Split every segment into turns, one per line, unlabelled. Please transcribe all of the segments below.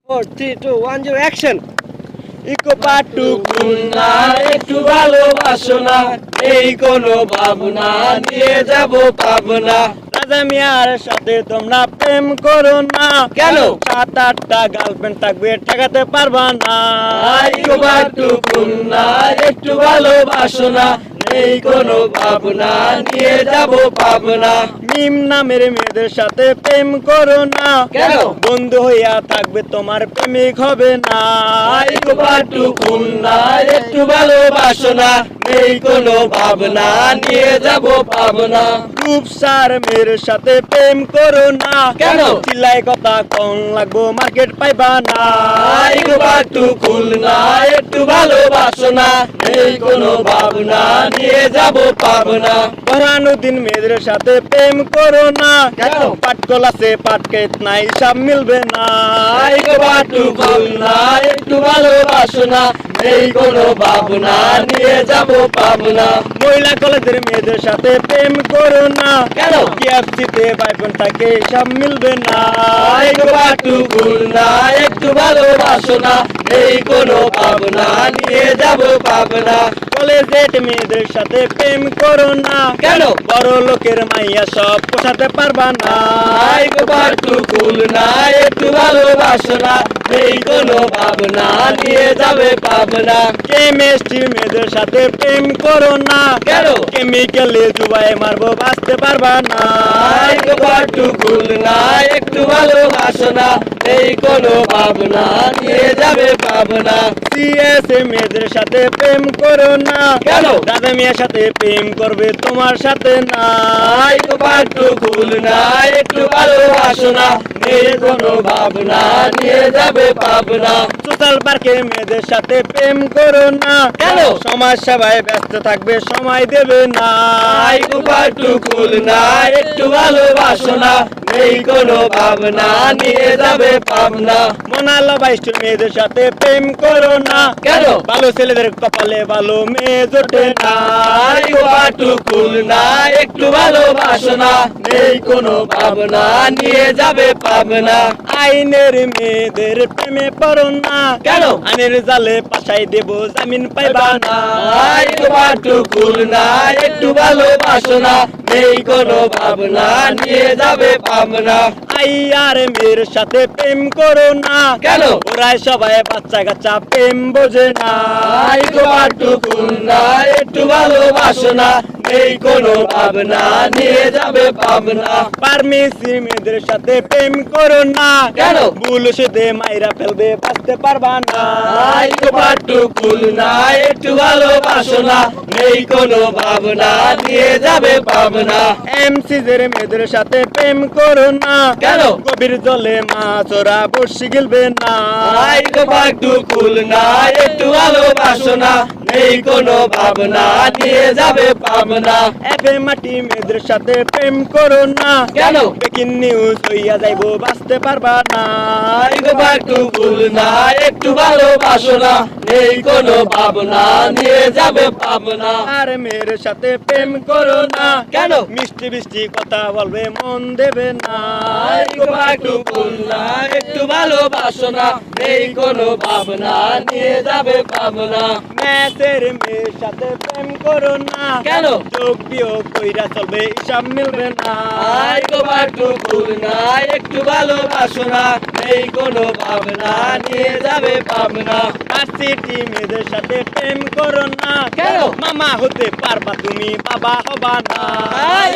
4, 3, 2, 1, 0, action.
Eco পাটুকুন না একটু ভালোবাসো না, এই কোনো ভাবনা নিয়ে যাব পাবনা। রাজা মিয়ার সাথে তোমরা প্রেম করো না,
কেন?
7-8টা গার্লফ্রেন্ড থাকবে ঠেকাতে পারবা না।
ইকো পাটুকুন না একটু ভালোবাসো না, এই কোনো ভাবনা নিয়ে যাব পাবনা।
মিম নামের মেয়েদের সাথে প্রেম করো না,
কেন?
বন্ধু হইয়া থাকবে তোমার প্রেমিক হবে না।
ইকো পাটুকুন না একটু ভালোবাসো না, এই কোনো ভাবনা নিয়ে যাব পাবনা।
রূপসার মেয়ের সাথে প্রেম করো না,
কেন?
চিল্লাই কথা কম লাগবো মার্কেট পাইবা না।
ইকো পাটুকুন না একটু ভালোবাসো না, এই কোনো ভাবনা নিয়ে যাব পাবনা।
পরানুদ্দিন মেয়েদের সাথে প্রেম করো না,
কেন?
পাটকল আছে পাটকেত নাই সব মিলবে না।
ইকো পাটুকুন না একটু ভালোবাসো না, এই কোনো ভাবনা নিয়ে যাব পাবনা।
মহিলা কলেজের মেয়েদের সাথে প্রেম করো না,
কেন?
কেএফসিতে বাইফোন থাকে সব মিলবে না।
ইকো পাটুকুন না একটু ভালোবাসো না, এই কোনো ভাবনা নিয়ে যাব পাবনা।
কলেজের মেয়েদের সাথে প্রেম করো না,
কেন?
বড় লোকের মাইয়া সব পোষাতে পারবা না।
ইকো পাটুকুন না একটু ভালোবাসো না, এই কোনো ভাবনা নিয়ে যাবে পাবনা।
কেমিস্ট্রি মেয়েদের সাথে প্রেম করো না,
কেন?
কেমিক্যালে জুবাই মারবো বাঁচতে পারবা না।
ইকো পাটুকুন না একটু ভালোবাসো না, এই কোনো ভাবনা নিয়ে যাবে পাবনা।
সিএসএ মেয়েদের সাথে প্রেম করো না,
কেন?
রাজা মিয়ার সাথে প্রেম করবে তোমার সাথে না।
ইকো পাটুকুন না একটু ভালোবাসো না, এই কোনো ভাবনা নিয়ে যাবে পাবনা।
সোশ্যাল পার্কের মেয়েদের সাথে প্রেম করো না,
কেন?
সমাজ সেবায় ব্যস্ত থাকবে সময় দেবে না।
ইকো পাটুকুন না একটু ভালোবাসো না, এই কোনো ভাবনা নিয়ে যাবে পাবনা।
মোনালো বাইস্টুর মেয়েদের সাথে প্রেম করো না,
কেন?
ভালো ছেলেদের কপালে ভালো মেয়ে জোটে না।
ইকো পাটুকুন না একটু ভালোবাসো না, এই কোনো ভাবনা নিয়ে যাবে পাবনা।
আইনের মেয়েদের প্রেমে পড়ো না,
কেন?
আইনের জালে পাশাই দেব জামিন পাইবা না।
ইকো পাটুকুন না একটু ভালোবাসো না, এই কোনো ভাবনা নিয়ে যাবে পাবনা।
আইয়ার মেয়ের সাথে প্রেম করো না,
কেন?
ওরাই সবাই বাচ্চা কাচ্চা প্রেম বোঝে না।
ইকো পাটুকুন না একটু ভালোবাসো না, এই কোনো ভাবনা নিয়ে যাবে পাবনা।
পারমিসি মেয়েদের সাথে প্রেম করো না,
কেন?
ভুল সাথে মাইরা ফেলবে বাঁচতে পারবা না।
ইকো পাটুকুন না একটু ভালোবাসো না, এই কোনো ভাবনা নিয়ে যাবে পাবনা।
এমসিজের মেয়েদের সাথে প্রেম করো না,
কেন?
গভীর জলে মাছ ওরা বর্ষি গিলবে না।
ইকো পাটুকুন না একটু ভালোবাসো না, এই কোনো ভাবনা নিয়ে যাবে পাবনা।
এফে মাটি মেয়েদের সাথে প্রেম করো না,
কেন?
ব্রেকিং নিউজ হইয়া যাইবো বাঁচতে পারবা না।
ইকো পাটুকুন না একটু ভালোবাসো না, এই কোনো ভাবনা নিয়ে যাবে পাবনা।
আর মেয়ের সাথে প্রেম করো না,
কেন?
মিষ্টি মিষ্টি কথা বলবে মন দেবে না।
ইকো পাটুকুন না একটু ভালোবাসো না, এই কোনো ভাবনা নিয়ে যাবে পাবনা।
ম্যাচের মেয়ের সাথে প্রেম করো না,
কেন?
যোগ বিয়োগ কইরা চলবে হিসাব মিলবে না।
ইকো পাটুকুন না একটু ভালোবাসো না, এই কোনো ভাবনা নিয়ে যাবে পাবনা।
ভার্সিটি মেয়েদের সাথে প্রেম করো না,
কেন?
মামা হতে পারবা তুমি বাবা হবা না।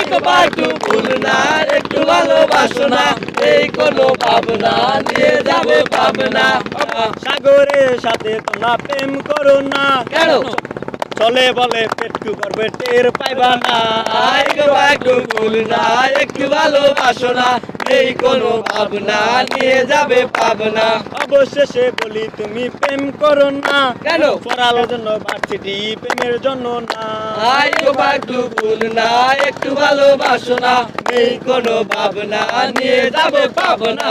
ইকো পাটুকুন না একটু ভালোবাসো না, এই কোনো ভাবনা নিয়ে যাবে পাবনা।
সাগরের সাথে তোমরা প্রেম করো না,
কেন?
চলে বলে পেটকু করবে টের পাইবা না।
ইকো পাটুকুন না একটু ভালোবাসো না, এই কোনো ভাবনা নিয়ে যাবে পাবনা।
অবশেষে বলি তুমি প্রেম করো না,
কেন?
পড়ার জন্য ভার্সিটি প্রেমের জন্য না।
ইকো পাটুকুন না একটু ভালোবাসো না, এই কোনো ভাবনা নিয়ে যাবে পাবনা।